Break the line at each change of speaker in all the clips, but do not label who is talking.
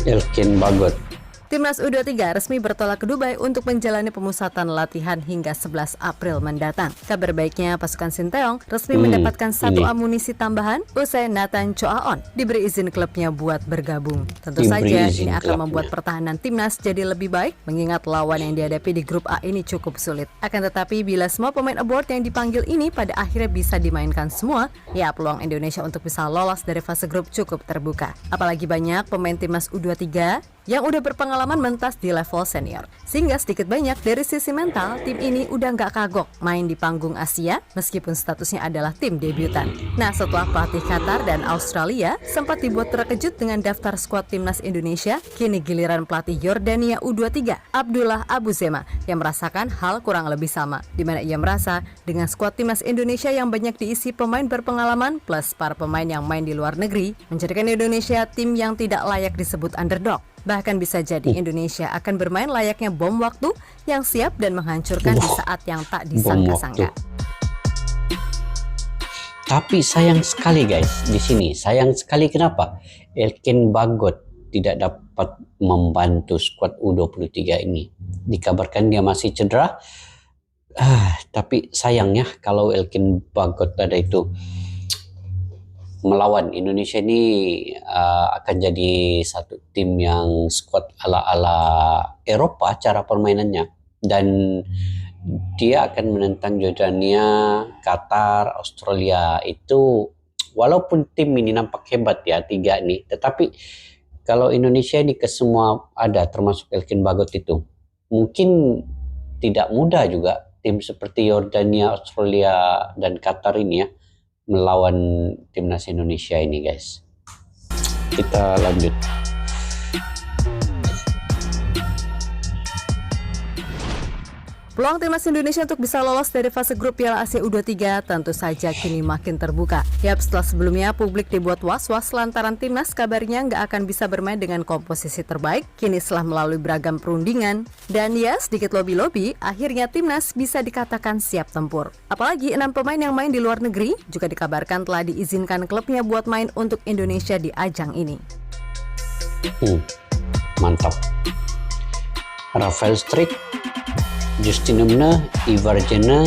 Elkin Bagot.
Timnas U23 resmi bertolak ke Dubai untuk menjalani pemusatan latihan hingga 11 April mendatang. Kabar baiknya, pasukan Sinteyong resmi mendapatkan satu amunisi tambahan usai Nathan Choaon diberi izin klubnya buat bergabung. Tentu saja ini akan membuat pertahanan timnas jadi lebih baik, mengingat lawan yang dihadapi di grup A ini cukup sulit. Akan tetapi bila semua pemain abroad yang dipanggil ini pada akhirnya bisa dimainkan semua, ya peluang Indonesia untuk bisa lolos dari fase grup cukup terbuka. Apalagi banyak pemain timnas U23 yang udah berpengalaman mentas di level senior. Sehingga sedikit banyak dari sisi mental, tim ini udah nggak kagok main di panggung Asia meskipun statusnya adalah tim debutan. Nah, setelah pelatih Qatar dan Australia sempat dibuat terkejut dengan daftar skuad timnas Indonesia, kini giliran pelatih Yordania U23, Abdullah Abu Zema, yang merasakan hal kurang lebih sama, di mana ia merasa dengan skuad timnas Indonesia yang banyak diisi pemain berpengalaman plus para pemain yang main di luar negeri, menjadikan Indonesia tim yang tidak layak disebut underdog. Bahkan bisa jadi Indonesia akan bermain layaknya bom waktu yang siap dan menghancurkan di saat yang tak disangka-sangka.
Tapi sayang sekali guys, di sini sayang sekali kenapa? Elkin Bagot tidak dapat membantu skuad U23 ini. Dikabarkan dia masih cedera. Tapi sayangnya kalau Elkin Bagot ada itu melawan Indonesia ini akan jadi satu tim yang skuad ala-ala Eropa cara permainannya, dan dia akan menentang Jordania, Qatar, Australia. Itu walaupun tim ini nampak hebat ya, tiga nih, tetapi kalau Indonesia ini ke semua ada termasuk Elkin Bagot itu, mungkin tidak mudah juga tim seperti Yordania, Australia dan Qatar ini ya melawan timnas Indonesia ini guys. Kita lanjut.
Peluang timnas Indonesia untuk bisa lolos dari fase grup Piala Asia U23 tentu saja kini makin terbuka. Setelah sebelumnya publik dibuat was-was lantaran timnas kabarnya nggak akan bisa bermain dengan komposisi terbaik, kini setelah melalui beragam perundingan dan sedikit lobi-lobi, akhirnya timnas bisa dikatakan siap tempur. Apalagi 6 pemain yang main di luar negeri juga dikabarkan telah diizinkan klubnya buat main untuk Indonesia di ajang ini.
Mantap. Rafael Struijk, Justin Umne, Ivar Jena,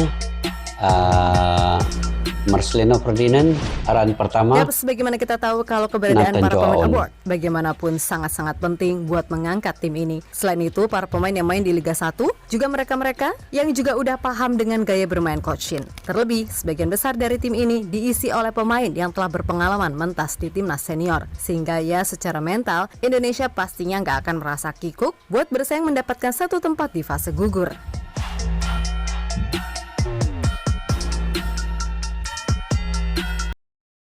Marcelino Ferdinand, arahan pertama.
Sebagaimana kita tahu kalau keberadaan para pemain abroad bagaimanapun sangat-sangat penting buat mengangkat tim ini. Selain itu, para pemain yang main di Liga 1 juga mereka-mereka yang juga udah paham dengan gaya bermain Coach Shin. Terlebih, sebagian besar dari tim ini diisi oleh pemain yang telah berpengalaman mentas di timnas senior. Sehingga secara mental, Indonesia pastinya nggak akan merasa kikuk buat bersaing mendapatkan satu tempat di fase gugur.